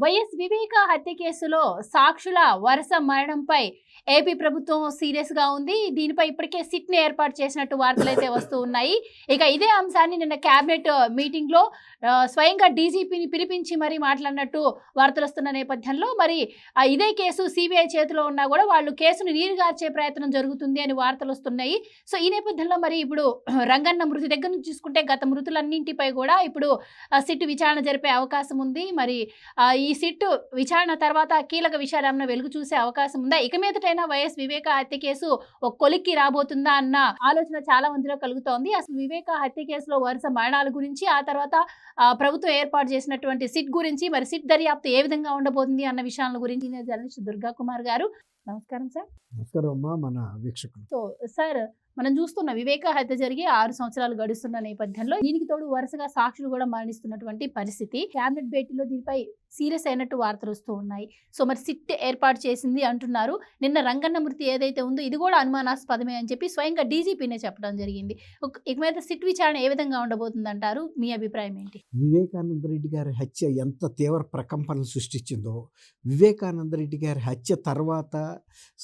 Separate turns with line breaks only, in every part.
YS వివేక హత్య కేసులో సాక్షుల వరుస మరణంపై ఏపీ ప్రభుత్వం సీరియస్ గా ఉంది. దీనిపై ఇప్పటికే సిట్ ని ఏర్పాటు చేసినట్టు వార్తలైతే వస్తూ ఉన్నాయి. ఇక ఇదే అంశాన్ని నిన్న కేబినెట్ మీటింగ్ లో స్వయంగా డీజీపీని పిలిపించి మరీ మాట్లాడినట్టు వార్తలు వస్తున్న నేపథ్యంలో మరి ఇదే కేసు సిబిఐ చేతిలో ఉన్నా కూడా వాళ్ళు కేసును నీరుగార్చే ప్రయత్నం జరుగుతుంది అని వార్తలు వస్తున్నాయి. సో ఈ నేపథ్యంలో మరి ఇప్పుడు రంగన్న మృతి దగ్గర నుంచి చూసుకుంటే గత మృతులన్నింటిపై కూడా ఇప్పుడు సిట్ విచారణ జరిపే అవకాశం ఉంది. మరి ఈ సిట్ విచారణ తర్వాత కీలక విషయాలను వెలుగు చూసే అవకాశం ఉందా? ఇక మీదటైనా వైఎస్ వివేక హత్య కేసు ఒక కొలిక్కి రాబోతుందా అన్న ఆలోచన చాలా మందిలో కలుగుతోంది. అసలు వివేక హత్య కేసులో వరుస మరణాల గురించి, ఆ తర్వాత ప్రభుత్వం ఏర్పాటు చేసినటువంటి సిట్ గురించి, మరి సిట్ దర్యాప్తు ఏ విధంగా ఉండబోతుంది అన్న విషయాల గురించి జర్నలిస్ట్ దుర్గా కుమార్ గారు, నమస్కారం సార్.
నమస్కారం అమ్మా మన వీక్షకులు.
సో సార్, మనం చూస్తున్న వివేక హత్య జరిగి 6 సంవత్సరాలు గడుస్తున్న నేపథ్యంలో దీనికి తోడు వరుసగా సాక్షులు కూడా మరణిస్తున్నటువంటి పరిస్థితి. కేబినెట్ భేటీలో దీనిపై సీరియస్ అయినట్టు వార్తలు వస్తూ ఉన్నాయి. సో మరి సిట్ ఏర్పాటు చేసింది అంటున్నారు. నిన్న రంగన్న మృతి ఏదైతే ఉందో ఇది కూడా అనుమానాస్పదమే అని చెప్పి స్వయంగా డీజీపీనే చెప్పడం జరిగింది. ఇక మీద సిట్ విచారణ ఏ విధంగా ఉండబోతుంది అంటారు? మీ అభిప్రాయం ఏంటి?
వివేకానంద రెడ్డి గారి హత్య ఎంత తీవ్ర ప్రకంపనలు సృష్టించిందో, వివేకానంద రెడ్డి గారి హత్య తర్వాత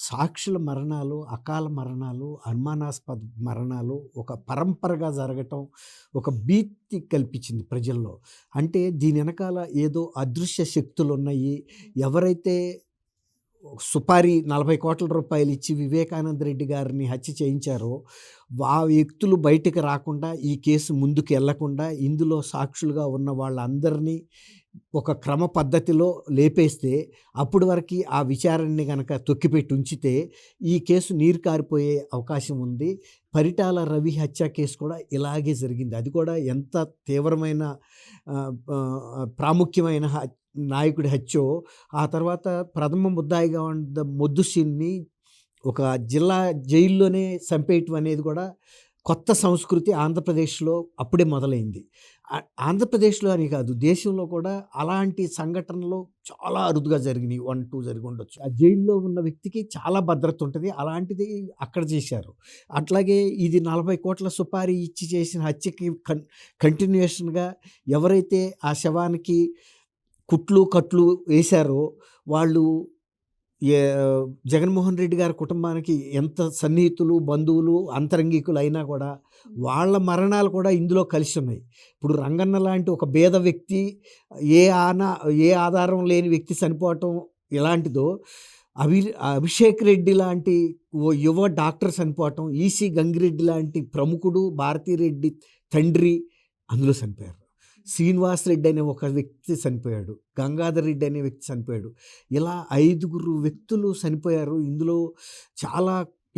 సాక్షుల మరణాలు, అకాల మరణాలు, అనుమానాస్పద మరణాలు ఒక పరంపరగా జరగటం ఒక భీతి కల్పించింది ప్రజల్లో. అంటే దీని వెనకాల ఏదో అదృశ్య శక్తులు ఉన్నాయి. ఎవరైతే సుపారీ 40 కోట్ల రూపాయలు ఇచ్చి వివేకానంద రెడ్డి గారిని హత్య చేయించారో ఆ వ్యక్తులు బయటకు రాకుండా, ఈ కేసు ముందుకు వెళ్లకుండా ఇందులో సాక్షులుగా ఉన్న వాళ్ళందరినీ ఒక క్రమ పద్ధతిలో లేపేస్తే, అప్పటి వరకు ఆ విచారణని కనుక తొక్కిపెట్టి ఉంచితే ఈ కేసు నీరు కారిపోయే అవకాశం ఉంది. పరిటాల రవి హత్య కేసు కూడా ఇలాగే జరిగింది. అది కూడా ఎంత తీవ్రమైన ప్రాముఖ్యమైన నాయకుడి హత్యో, ఆ తర్వాత ప్రథమ ముద్దాయిగా ఉన్న మొద్దుసీన్ని ఒక జిల్లా జైల్లోనే చంపేయటం అనేది కూడా కొత్త సంస్కృతి ఆంధ్రప్రదేశ్లో అప్పుడే మొదలైంది. ఆంధ్రప్రదేశ్లో అని కాదు, దేశంలో కూడా అలాంటి సంఘటనలు చాలా అరుదుగా జరిగినాయి. 1, 2 జరిగి ఉండొచ్చు. ఆ జైల్లో ఉన్న వ్యక్తికి చాలా భద్రత ఉంటుంది. అలాంటిది అక్కడ చేశారు. అట్లాగే ఇది 40 కోట్ల సుపారీ ఇచ్చి చేసిన హత్యకి కంటిన్యూషన్గా ఎవరైతే ఆ శవానికి కుట్లు కట్లు వేశారో వాళ్ళు జగన్మోహన్ రెడ్డి గారి కుటుంబానికి ఎంత సన్నిహితులు, బంధువులు, అంతరంగికులు అయినా కూడా వాళ్ళ మరణాలు కూడా ఇందులో కలిసి ఉన్నాయి. ఇప్పుడు రంగన్న లాంటి ఒక పేద వ్యక్తి, ఏ ఆధారం లేని వ్యక్తి చనిపోవటం ఎలాంటిదో, అభిషేక్ రెడ్డి లాంటి ఓ యువ డాక్టర్ చనిపోవటం, ఈసీ గంగిరెడ్డి లాంటి ప్రముఖుడు, భారతీరెడ్డి తండ్రి అందులో చనిపోయారు. శ్రీనివాస్ రెడ్డి అనే ఒక వ్యక్తి చనిపోయాడు, గంగాధర్ రెడ్డి అనే వ్యక్తి చనిపోయాడు. ఇలా 5 వ్యక్తులు చనిపోయారు. ఇందులో చాలా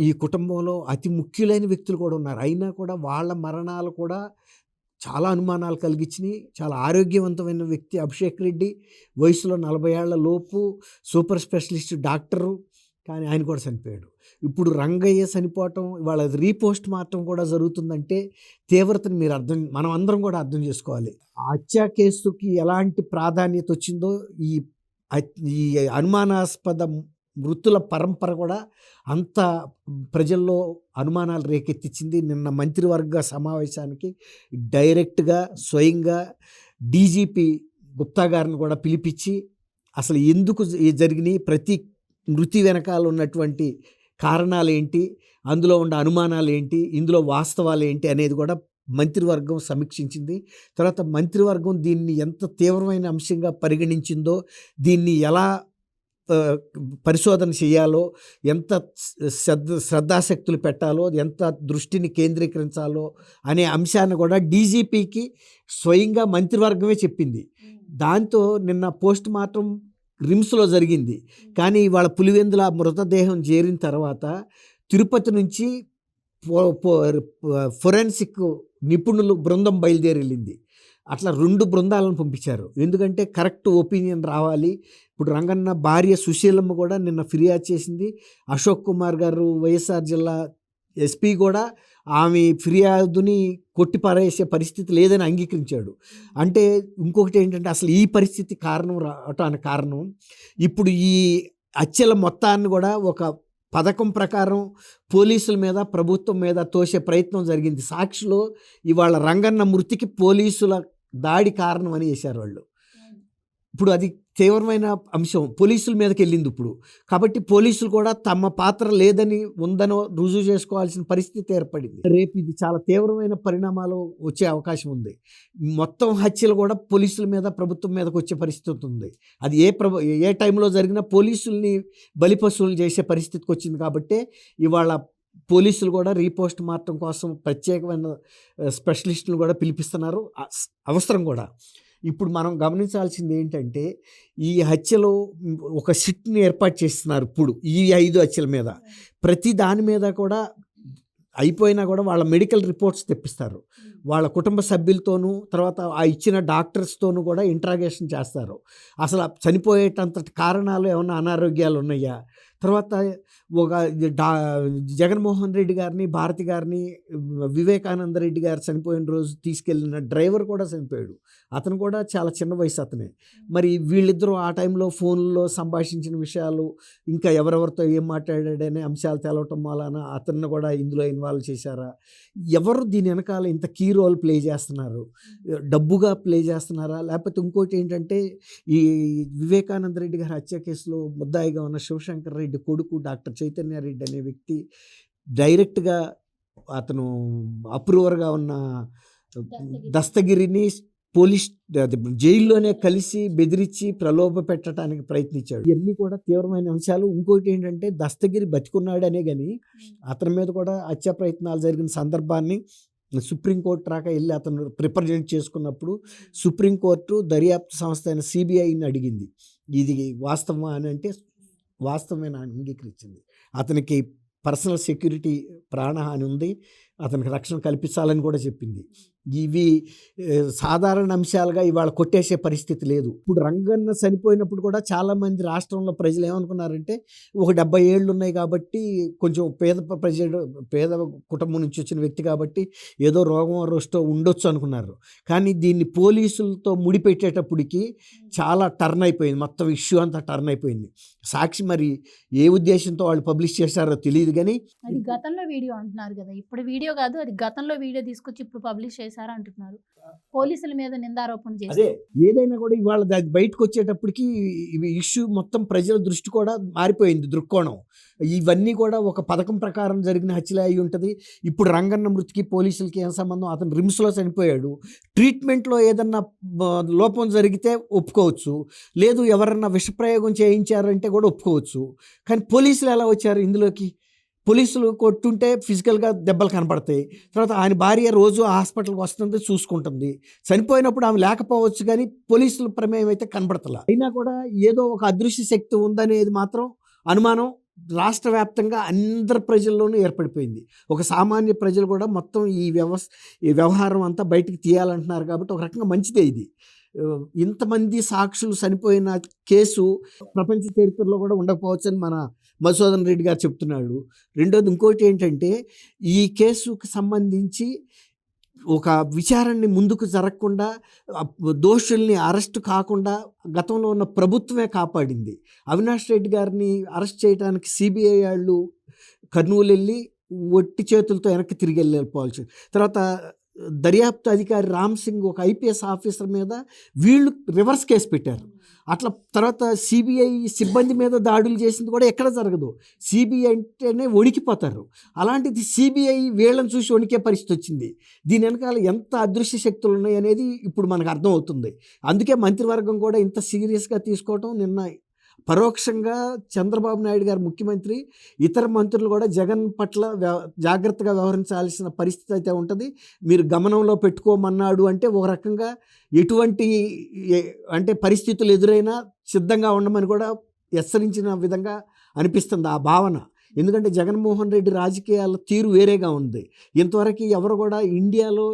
ఈ కుటుంబంలో అతి ముఖ్యులైన వ్యక్తులు కూడా ఉన్నారు. అయినా కూడా వాళ్ళ మరణాలు కూడా చాలా అనుమానాలు కలిగించినాయి. చాలా ఆరోగ్యవంతమైన వ్యక్తి అభిషేక్ రెడ్డి, వయసులో 40 ఏళ్ల లోపు, సూపర్ స్పెషలిస్ట్ డాక్టరు, కానీ ఆయన కూడా చనిపోయాడు. ఇప్పుడు రంగయ్య చనిపోవటం, వాళ్ళ రీపోస్ట్ మార్టం కూడా జరుగుతుందంటే తీవ్రతను మనం అందరం కూడా అర్థం చేసుకోవాలి. ఆ హత్య కేసుకి ఎలాంటి ప్రాధాన్యత వచ్చిందో ఈ అనుమానాస్పద మృతుల పరంపర కూడా అంత ప్రజల్లో అనుమానాలు రేకెత్తించింది. నిన్న మంత్రివర్గ సమావేశానికి డైరెక్ట్గా స్వయంగా డీజీపీ గుప్తా గారిని కూడా పిలిపించి అసలు ఎందుకు జరిగినాయి, ప్రతి మృతి వెనకాల ఉన్నటువంటి కారణాలు ఏంటి, అందులో ఉన్న అనుమానాలు ఏంటి, ఇందులో వాస్తవాలు ఏంటి అనేది కూడా మంత్రివర్గం సమీక్షించింది. తర్వాత మంత్రివర్గం దీన్ని ఎంత తీవ్రమైన అంశంగా పరిగణించిందో, దీన్ని ఎలా పరిశోధన చేయాలో, ఎంత శ్రద్ధాశక్తులు పెట్టాలో, ఎంత దృష్టిని కేంద్రీకరించాలో అనే అంశాన్ని కూడా డీజీపీకి స్వయంగా మంత్రివర్గమే చెప్పింది. దాంతో నిన్న పోస్ట్ మార్టం రిమ్స్లో జరిగింది. కానీ వాళ్ళ పులివెందుల మృతదేహం చేరిన తర్వాత తిరుపతి నుంచి ఫోరెన్సిక్ నిపుణులు బృందం బయలుదేరి వెళ్ళింది. అట్లా 2 బృందాలను పంపించారు. ఎందుకంటే కరెక్ట్ ఒపీనియన్ రావాలి. ఇప్పుడు రంగన్న భార్య సుశీలమ్మ కూడా నిన్న ఫిర్యాదు చేసింది. అశోక్ కుమార్ గారు వైఎస్ఆర్ జిల్లా ఎస్పీ కూడా ఆమె ఫిర్యాదుని కొట్టిపారేసే పరిస్థితి లేదని అంగీకరించాడు. అంటే ఇంకొకటి ఏంటంటే అసలు ఈ పరిస్థితి రావటానికి కారణం ఇప్పుడు ఈ హత్యల మొత్తాన్ని కూడా ఒక పథకం ప్రకారం పోలీసుల మీద, ప్రభుత్వం మీద తోసే ప్రయత్నం జరిగింది. సాక్షిలో ఇవాళ రంగన్న మృతికి పోలీసుల దాడి కారణం అని చేశారు వాళ్ళు. ఇప్పుడు అది తీవ్రమైన అంశం పోలీసుల మీదకి వెళ్ళింది ఇప్పుడు. కాబట్టి పోలీసులు కూడా తమ పాత్ర లేదని ఉందనో రుజువు చేసుకోవాల్సిన పరిస్థితి ఏర్పడింది. రేపు ఇది చాలా తీవ్రమైన పరిణామాలు వచ్చే అవకాశం ఉంది. మొత్తం హత్యలు కూడా పోలీసుల మీద ప్రభుత్వం మీదకి వచ్చే పరిస్థితి ఉంది. అది ఏ టైంలో జరిగినా పోలీసుల్ని బలిపశువులు చేసే పరిస్థితికి వచ్చింది. కాబట్టి ఇవాళ పోలీసులు కూడా రీపోస్ట్ మార్టం కోసం ప్రత్యేకమైన స్పెషలిస్టులు కూడా పిలిపిస్తున్నారు. అవసరం కూడా. ఇప్పుడు మనం గమనించాల్సింది ఏంటంటే ఈ హత్యలో ఒక సిట్ని ఏర్పాటు చేస్తున్నారు. ఇప్పుడు ఈ 5 హత్యల మీద ప్రతి దాని మీద కూడా అయిపోయినా కూడా వాళ్ళ మెడికల్ రిపోర్ట్స్ తెప్పిస్తారు. వాళ్ళ కుటుంబ సభ్యులతోనూ తర్వాత ఆ ఇచ్చిన డాక్టర్స్తోనూ కూడా ఇంట్రాగేషన్ చేస్తారు. అసలు చనిపోయేటంత కారణాలు ఏమన్నా అనారోగ్యాలు ఉన్నాయా, తర్వాత ఒక జగన్మోహన్ రెడ్డి గారిని, భారతి గారిని, వివేకానంద రెడ్డి గారు చనిపోయిన రోజు తీసుకెళ్ళిన డ్రైవర్ కూడా చనిపోయాడు. అతను కూడా చాలా చిన్న వయసు అతనే. మరి వీళ్ళిద్దరూ ఆ టైంలో ఫోన్లో సంభాషించిన విషయాలు, ఇంకా ఎవరెవరితో ఏం మాట్లాడాడనే అంశాలు తెలవటం వలన అతన్ని కూడా ఇందులో ఇన్వాల్వ్ చేశారా, ఎవరు దీని వెనకాల ఇంత కీ రోల్ ప్లే చేస్తున్నారు, డబ్బుగా ప్లే చేస్తున్నారా, లేకపోతే ఇంకోటి ఏంటంటే ఈ వివేకానంద రెడ్డి గారి హత్య కేసులో ముద్దాయిగా ఉన్న శివశంకర్ రెడ్డి కొడుకు డాక్టర్ చైతన్య రెడ్డి అనే వ్యక్తి డైరెక్ట్గా అతను అప్రూవర్గా ఉన్న దస్తగిరిని పోలీస్ జైల్లోనే కలిసి బెదిరించి ప్రలోభ పెట్టడానికి ప్రయత్నించాడు. ఇవన్నీ కూడా తీవ్రమైన అంశాలు. ఇంకోటి ఏంటంటే దస్తగిరి బతికున్నాడనే కానీ అతని మీద కూడా హత్యా ప్రయత్నాలు జరిగిన సందర్భాన్ని సుప్రీంకోర్టు రాక వెళ్ళి అతను రిప్రజెంట్ చేసుకున్నప్పుడు సుప్రీంకోర్టు దర్యాప్తు సంస్థ అయిన సిబిఐని అడిగింది, ఇది వాస్తవమా అని. అంటే వాస్తవమైన అంగీకరించింది. అతనికి పర్సనల్ సెక్యూరిటీ ప్రాణహాని ఉంది, అతనికి రక్షణ కల్పించాలని కూడా చెప్పింది. ఇవి సాధారణ అంశాలుగా ఇవాళ కొట్టేసే పరిస్థితి లేదు. ఇప్పుడు రంగన్న చనిపోయినప్పుడు కూడా చాలామంది రాష్ట్రంలో ప్రజలు ఏమనుకున్నారంటే ఒక 70 ఏళ్ళు ఉన్నాయి కాబట్టి కొంచెం పేద కుటుంబం నుంచి వచ్చిన వ్యక్తి కాబట్టి ఏదో రోగం రోస్టో ఉండొచ్చు అనుకున్నారు. కానీ దీన్ని పోలీసులతో ముడిపెట్టేటప్పటికి చాలా టర్న్ అయిపోయింది. మొత్తం ఇష్యూ అంతా టర్న్ అయిపోయింది. సాక్షి మరి ఏ ఉద్దేశంతో వాళ్ళు పబ్లిష్ చేశారో తెలియదు. కానీ
అది గతంలో వీడియో అంటున్నారు కదా, ఇప్పుడు వీడియో కాదు, అది గతంలో వీడియో తీసుకొచ్చి ఇప్పుడు పబ్లిష్ చేశారు అంటున్నారు. పోలీసుల మీద నిందారోపణ చేశారు.
అదే ఏదైనా కూడా ఇవాళ బయటకు వచ్చేటప్పటికి ఇష్యూ మొత్తం ప్రజల దృష్టి కూడా మారిపోయింది, దృక్కోణం. ఇవన్నీ కూడా ఒక పథకం ప్రకారం జరిగిన హత్యలే అయి ఉంటుంది. ఇప్పుడు రంగన్న మృతికి పోలీసులకి ఏం సంబంధం? అతను రిమ్స్లో చనిపోయాడు. ట్రీట్మెంట్లో ఏదన్నా లోపం జరిగితే ఒప్పుకోవచ్చు, లేదు ఎవరన్నా విషప్రయోగం చేయించారంటే కూడా ఒప్పుకోవచ్చు. కానీ పోలీసులు ఎలా వచ్చారు ఇందులోకి? పోలీసులు కొట్టుంటే ఫిజికల్గా దెబ్బలు కనపడతాయి. తర్వాత ఆయన భార్య రోజు హాస్పిటల్కి వస్తుంది, చూసుకుంటుంది. చనిపోయినప్పుడు ఆమె లేకపోవచ్చు, కానీ పోలీసుల ప్రమేయం అయితే కనపడతలా. అయినా కూడా ఏదో ఒక అదృశ్య శక్తి ఉందనేది మాత్రం అనుమానం రాష్ట్ర వ్యాప్తంగా అందరి ప్రజల్లోనూ ఏర్పడిపోయింది. ఒక సామాన్య ప్రజలు కూడా మొత్తం ఈ వ్యవహారం అంతా బయటికి తీయాలంటున్నారు. కాబట్టి ఒక రకంగా మంచిదే ఇది. ఇంతమంది సాక్షులు చనిపోయిన కేసు ప్రపంచ చరిత్రలో కూడా ఉండకపోవచ్చు అని మన మధుసూదన్ రెడ్డి గారు చెప్తున్నాడు. రెండోది ఇంకోటి ఏంటంటే ఈ కేసుకు సంబంధించి ఒక విచారణని ముందుకు జరగకుండా, దోషుల్ని అరెస్ట్ కాకుండా గతంలో ఉన్న ప్రభుత్వమే కాపాడింది. అవినాష్ రెడ్డి గారిని అరెస్ట్ చేయడానికి సిబిఐ వాళ్ళు కర్నూలు వెళ్ళి ఒట్టి చేతులతో వెనక్కి తిరిగి వెళ్ళిపోవాల్సి, తర్వాత దర్యాప్తు అధికారి రామ్ సింగ్ ఒక ఐపీఎస్ ఆఫీసర్ మీద వీళ్ళు రివర్స్ కేసు పెట్టారు. అట్లా తర్వాత సిబిఐ సిబ్బంది మీద దాడులు చేసింది కూడా ఎక్కడ జరగదు. సిబిఐ అంటేనే వణికిపోతారు. అలాంటిది సిబిఐ వీళ్ళని చూసి వణికే పరిస్థితి వచ్చింది. దీని వెనకాల ఎంత అదృశ్య శక్తులు ఉన్నాయి అనేది ఇప్పుడు మనకు అర్థం అవుతుంది. అందుకే మంత్రివర్గం కూడా ఇంత సీరియస్గా తీసుకోవటం, నిన్న పరోక్షంగా చంద్రబాబు నాయుడు గారు ముఖ్యమంత్రి, ఇతర మంత్రులు కూడా జగన్ పట్ల జాగ్రత్తగా వ్యవహరించాల్సిన పరిస్థితి అయితే ఉంటుంది. మీరు గమనంలో పెట్టుకోమన్నాడు అంటే ఒక రకంగా ఎటువంటి అంటే పరిస్థితులు ఎదురైనా సిద్ధంగా ఉండమని కూడా హెచ్చరించిన విధంగా అనిపిస్తుంది ఆ భావన. ఎందుకంటే జగన్మోహన్ రెడ్డి రాజకీయాల తీరు వేరేగా ఉంది. ఇంతవరకు ఎవరు కూడా ఇండియాలో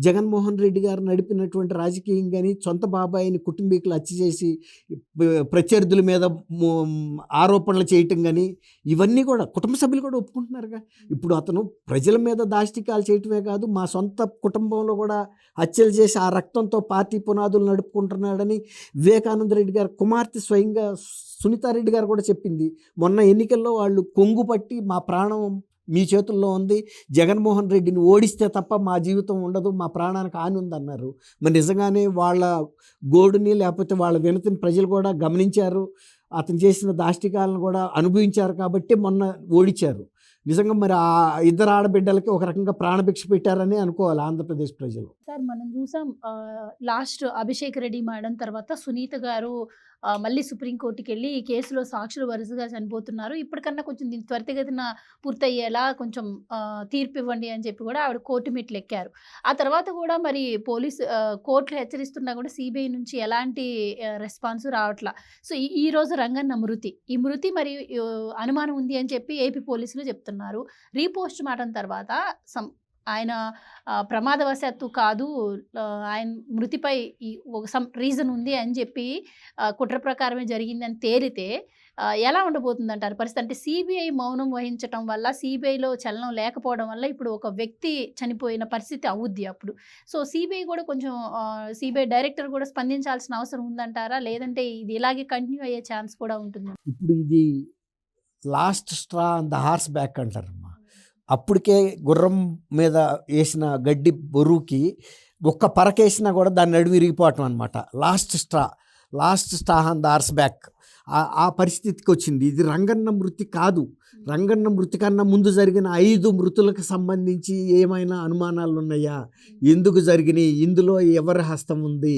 జగన్మోహన్ రెడ్డి గారు నడిపినటువంటి రాజకీయం కానీ, సొంత బాబాయిని కుటుంబీకులు హత్య చేసి ప్రత్యర్థుల మీద ఆరోపణలు చేయటం కానీ, ఇవన్నీ కూడా కుటుంబ సభ్యులు కూడా ఒప్పుకుంటున్నారుగా. ఇప్పుడు అతను ప్రజల మీద దాష్టికాలు చేయటమే కాదు, మా సొంత కుటుంబంలో కూడా హత్యలు చేసి ఆ రక్తంతో పార్టీ పునాదులు నడుపుకుంటున్నాడని వివేకానంద రెడ్డి గారు కుమార్తె స్వయంగా సునీతారెడ్డి గారు కూడా చెప్పింది. మొన్న ఎన్నికల్లో వాళ్ళు కొంగు పట్టి మా ప్రాణం మీ చేతుల్లో ఉంది. జగన్మోహన్ రెడ్డిని ఓడిస్తే తప్ప మా జీవితం ఉండదు, మా ప్రాణానికి హాని ఉందన్నారు. మరి నిజంగానే వాళ్ళ గోడుని లేకపోతే వాళ్ళ వినతిని ప్రజలు కూడా గమనించారు, అతను చేసిన దాష్టికాలను కూడా అనుభవించారు కాబట్టి మొన్న ఓడించారు. నిజంగా మరి ఆ ఇద్దరు ఆడబిడ్డలకి ఒక రకంగా ప్రాణభిక్ష పెట్టారని అనుకోవాలి ఆంధ్రప్రదేశ్ ప్రజలు.
సార్ మనం చూసాం లాస్ట్ అభిషేక్ రెడ్డి మేడం తర్వాత సునీత గారు మళ్ళీ సుప్రీంకోర్టుకి వెళ్ళి ఈ కేసులో సాక్షులు వరుసగా చనిపోతున్నారు, ఇప్పటికన్నా కొంచెం దీన్ని త్వరితగతిన పూర్తయ్యేలా కొంచెం తీర్పు ఇవ్వండి అని చెప్పి కూడా ఆవిడ కోర్టు మెట్లు ఎక్కారు. ఆ తర్వాత కూడా మరి కోర్టులు హెచ్చరిస్తున్నా కూడా సిబిఐ నుంచి ఎలాంటి రెస్పాన్స్ రావట్లా. సో ఈ రోజు రంగన్న ఈ మృతి మరి అనుమానం ఉంది అని చెప్పి ఏపీ పోలీసులు చెప్తున్నారు. రీపోస్ట్ మార్టం తర్వాత ఆయన ప్రమాదవశాత్తు కాదు, ఆయన మృతిపై ఒక సమ్ రీజన్ ఉంది అని చెప్పి కుట్ర ప్రకారమే జరిగిందని తేలితే ఎలా ఉండబోతుందంటారు పరిస్థితి? అంటే సిబిఐ మౌనం వహించడం వల్ల, సిబిఐలో చలనం లేకపోవడం వల్ల ఇప్పుడు ఒక వ్యక్తి చనిపోయిన పరిస్థితి అవుద్ది అప్పుడు. సో సిబిఐ కూడా కొంచెం సిబిఐ డైరెక్టర్ కూడా స్పందించాల్సిన అవసరం ఉందంటారా, లేదంటే ఇది ఇలాగే కంటిన్యూ అయ్యే ఛాన్స్ కూడా ఉంటుందా?
ఇప్పుడు ఇది last straw on the horse back అంటారమ్మా. అప్పటికే గుర్రం మీద వేసిన గడ్డి బరువుకి ఒక్క పరకేసినా కూడా దాన్ని నడుము విరిగిపోవటం అనమాట. Last straw on the horse back ఆ పరిస్థితికి వచ్చింది. ఇది రంగన్న మృతి కాదు. రంగన్న మృతి కన్నా ముందు జరిగిన 5 మృతులకు సంబంధించి ఏమైనా అనుమానాలు ఉన్నాయా, ఎందుకు జరిగినాయి, ఇందులో ఎవరి హస్తం ఉంది,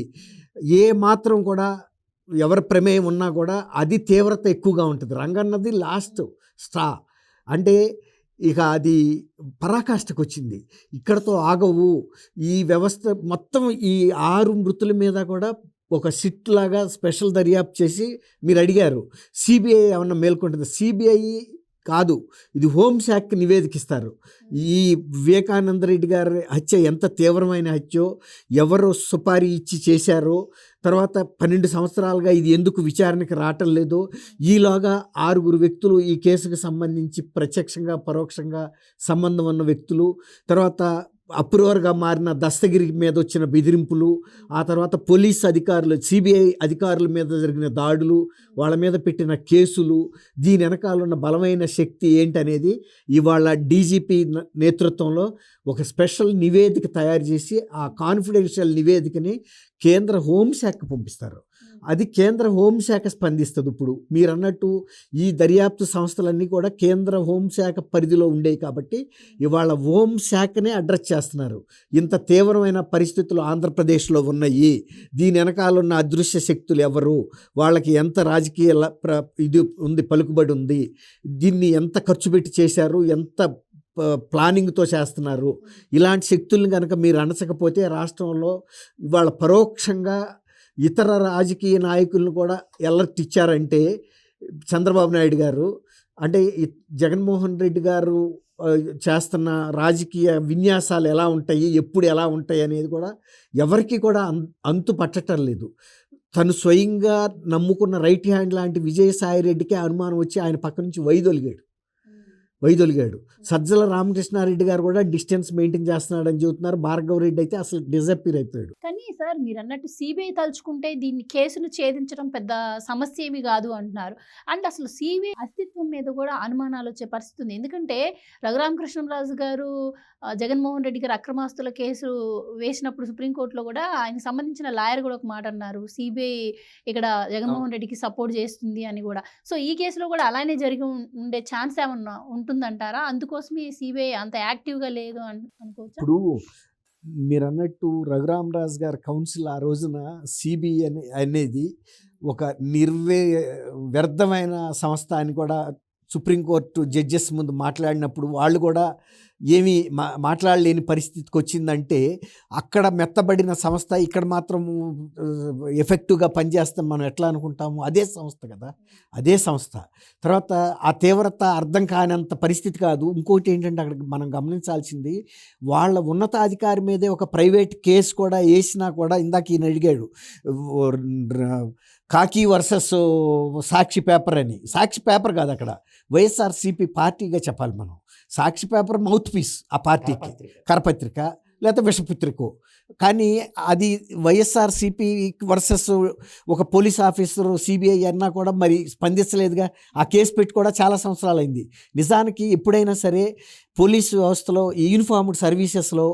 ఏ మాత్రం కూడా ఎవరి ప్రమేయం ఉన్నా కూడా అది తీవ్రత ఎక్కువగా ఉంటుంది. రంగన్నది లాస్ట్ స్ట్రా అంటే ఇక అది పరాకాష్ఠకు వచ్చింది. ఇక్కడతో ఆగవు. ఈ వ్యవస్థ మొత్తం ఈ 6 మృతుల మీద కూడా ఒక సిట్ లాగా స్పెషల్ దర్యాప్తు చేసి, మీరు అడిగారు సిబిఐ ఏమన్నా మేల్కొంటుంది, సిబిఐ కాదు, ఇది హోంశాఖ నివేదికిస్తారు. ఈ వివేకానంద రెడ్డి గారి హత్య ఎంత తీవ్రమైన హత్యో, ఎవరు సుపారీ ఇచ్చి చేశారో, తర్వాత 12 సంవత్సరాలుగా ఇది ఎందుకు విచారణకు రావటం లేదో, ఈలోగా 6 వ్యక్తులు ఈ కేసుకు సంబంధించి ప్రత్యక్షంగా పరోక్షంగా సంబంధం ఉన్న వ్యక్తులు, తర్వాత అప్రూవర్గా మారిన దస్తగిరి మీద వచ్చిన బెదిరింపులు, ఆ తర్వాత పోలీస్ అధికారులు సిబిఐ అధికారుల మీద జరిగిన దాడులు, వాళ్ళ మీద పెట్టిన కేసులు, దీని వెనకాల ఉన్న బలమైన శక్తి ఏంటనేది ఇవాళ డీజీపీ నేతృత్వంలో ఒక స్పెషల్ నివేదిక తయారు చేసి ఆ కాన్ఫిడెన్షియల్ నివేదికని కేంద్ర హోంశాఖ పంపిస్తారు. అది కేంద్ర హోంశాఖ స్పందిస్తుంది. ఇప్పుడు మీరు అన్నట్టు ఈ దర్యాప్తు సంస్థలన్నీ కూడా కేంద్ర హోంశాఖ పరిధిలో ఉండేవి కాబట్టి ఇవాళ హోంశాఖనే అడ్రస్ చేస్తున్నారు. ఇంత తీవ్రమైన పరిస్థితులు ఆంధ్రప్రదేశ్లో ఉన్నాయి, దీని వెనకాల ఉన్న అదృశ్య శక్తులు ఎవరు, వాళ్ళకి ఎంత రాజకీయ ఇది ఉంది, పలుకుబడి ఉంది, దీన్ని ఎంత ఖర్చు పెట్టి చేశారు, ఎంత ప్లానింగ్తో చేస్తున్నారు, ఇలాంటి శక్తులను కనుక మీరు అణచకపోతే రాష్ట్రంలో ఇవాళ పరోక్షంగా ఇతర రాజకీయ నాయకులను కూడా ఎలర్ట్ ఇచ్చారంటే చంద్రబాబు నాయుడు గారు, అంటే జగన్మోహన్ రెడ్డి గారు చేస్తున్న రాజకీయ విన్యాసాలు ఎలా ఉంటాయి, ఎప్పుడు ఎలా ఉంటాయి అనేది కూడా ఎవరికి కూడా అంతు పట్టడం లేదు. తను స్వయంగా నమ్ముకున్న రైట్ హ్యాండ్ లాంటి విజయసాయి రెడ్డికే అనుమానం వచ్చి ఆయన పక్క నుంచి వైదొలిగాడు. సజ్జల రామకృష్ణారెడ్డి గారు కూడా డిస్టెన్స్ మెయింటైన్ చేస్తున్నాడని చెబుతున్నారు. భార్గవ్ రెడ్డి అయితే అసలు డిజపీర్ అయిపోయాడు.
కానీ సార్ మీరు అన్నట్టు సిబిఐ తలుచుకుంటే దీన్ని కేసును ఛేదించడం పెద్ద సమస్య ఏమి కాదు అంటున్నారు. అండ్ అసలు సిబిఐ అస్తిత్వం మీద కూడా అనుమానాలు వచ్చే పరిస్థితి ఉంది. ఎందుకంటే రఘురామకృష్ణరాజు గారు జగన్మోహన్ రెడ్డి గారు అక్రమాస్తుల కేసు వేసినప్పుడు సుప్రీంకోర్టులో కూడా ఆయనకు సంబంధించిన లాయర్ కూడా ఒక మాట అన్నారు, సిబిఐ ఇక్కడ జగన్మోహన్ రెడ్డికి సపోర్ట్ చేస్తుంది అని కూడా. సో ఈ కేసులో కూడా అలానే జరిగి ఉండే ఛాన్స్ ఏమన్నా ఉంటుందంటారా? అందుకోసమే సిబిఐ అంత యాక్టివ్గా లేదు అనుకోవచ్చు.
ఇప్పుడు మీరు అన్నట్టు రఘురామరాజు గారి కౌన్సిల్ ఆ రోజున సిబిఐ అనేది ఒక వ్యర్థమైన సంస్థ అని కూడా సుప్రీంకోర్టు జడ్జెస్ ముందు మాట్లాడినప్పుడు వాళ్ళు కూడా ఏమీ మాట్లాడలేని పరిస్థితికి వచ్చిందంటే, అక్కడ మెత్తబడిన సంస్థ ఇక్కడ మాత్రం ఎఫెక్టివ్గా పనిచేస్తాం మనం ఎట్లా అనుకుంటాము, అదే సంస్థ కదా, అదే సంస్థ. తర్వాత ఆ తీవ్రత అర్థం కానంత పరిస్థితి కాదు. ఇంకోటి ఏంటంటే అక్కడ మనం గమనించాల్సింది, వాళ్ళ ఉన్నతాధికారి మీదే ఒక ప్రైవేట్ కేసు కూడా వేసినా కూడా, ఇందాక ఈయన అడిగాడు కాకి వర్సెస్ సాక్షి పేపర్ అని. సాక్షి పేపర్ కాదు, అక్కడ వైఎస్ఆర్సీపీ పార్టీగా చెప్పాలి మనం. సాక్షి పేపర్ మౌత్ పీస్ ఆ పార్టీకి, కరపత్రిక. లేకపోతే విషపుత్రికో. కానీ అది వైఎస్ఆర్సీపీ వర్సెస్ ఒక పోలీస్ ఆఫీసరు సిబిఐ అన్నా కూడా మరి స్పందించలేదుగా. ఆ కేసు పెట్టి కూడా చాలా సంవత్సరాలైంది. నిజానికి ఎప్పుడైనా సరే పోలీసు వ్యవస్థలో ఈ యూనిఫార్మ్డ్ సర్వీసెస్లో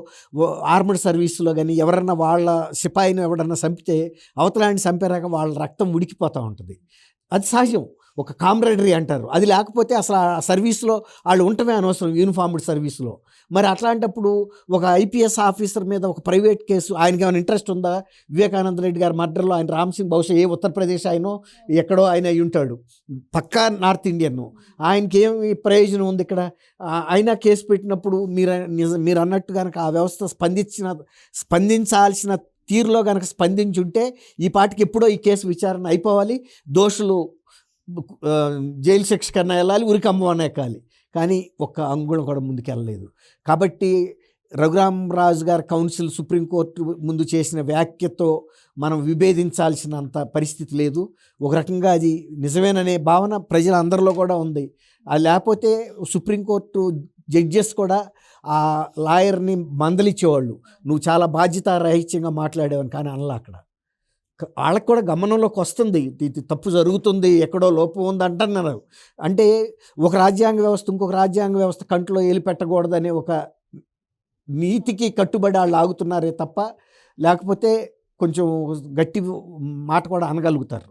ఆర్మడ్ సర్వీస్లో కానీ ఎవరన్నా వాళ్ళ సిపాయిని ఎవడన్నా చంపితే అవతలాన్ని చంపారాక వాళ్ళ రక్తం ఉడికిపోతూ ఉంటుంది. అది సహజం, ఒక కామ్రేడరీ అంటారు. అది లేకపోతే అసలు ఆ సర్వీస్లో వాళ్ళు ఉండటమే అనవసరం యూనిఫార్మ్డ్ సర్వీస్లో. మరి అట్లాంటప్పుడు ఒక ఐపీఎస్ ఆఫీసర్ మీద ఒక ప్రైవేట్ కేసు, ఆయనకి ఏమైనా ఇంట్రెస్ట్ ఉందా? వివేకానంద రెడ్డి గారి మర్డర్లో ఆయన రామ్ సింగ్ బహుశా ఏ ఉత్తరప్రదేశ్ ఆయనో ఎక్కడో ఆయన అయి ఉంటాడు, పక్కా నార్త్ ఇండియన్. ఆయనకి ఏమి ప్రయోజనం ఉంది ఇక్కడ? అయినా కేసు పెట్టినప్పుడు మీరు అన్నట్టు కనుక ఆ వ్యవస్థ స్పందించాల్సిన తీరులో కనుక స్పందించుంటే ఈ పాటికి ఎప్పుడో ఈ కేసు విచారణ అయిపోవాలి, దోషులు జైలు శిక్ష కన్నా వెళ్ళాలి, ఉరికమ్మవన్న ఎక్కాలి. కానీ ఒక్క అంగుళం కూడా ముందుకెళ్ళలేదు. కాబట్టి రఘురామరాజు గారి కౌన్సిల్ సుప్రీంకోర్టు ముందు చేసిన వ్యాఖ్యతో మనం విభేదించాల్సినంత పరిస్థితి లేదు. ఒక రకంగా అది నిజమేననే భావన ప్రజలందరిలో కూడా ఉంది. అది లేకపోతే సుప్రీంకోర్టు జడ్జెస్ కూడా ఆ లాయర్ని మందలిచ్చేవాళ్ళు, నువ్వు చాలా బాధ్యతారహిత్యంగా మాట్లాడేవని. కానీ అనలా అక్కడ. వాళ్ళకి కూడా గమనంలోకి వస్తుంది, ఇది తప్పు జరుగుతుంది, ఎక్కడో లోపం ఉంది అంటున్నారు. అంటే ఒక రాజ్యాంగ వ్యవస్థ ఇంకొక రాజ్యాంగ వ్యవస్థ కంట్లో ఏలి పెట్టకూడదనే ఒక నీతికి కట్టుబడి వాళ్ళు ఆగుతున్నారే తప్ప, లేకపోతే కొంచెం గట్టి మాట కూడా అనగలుగుతారు.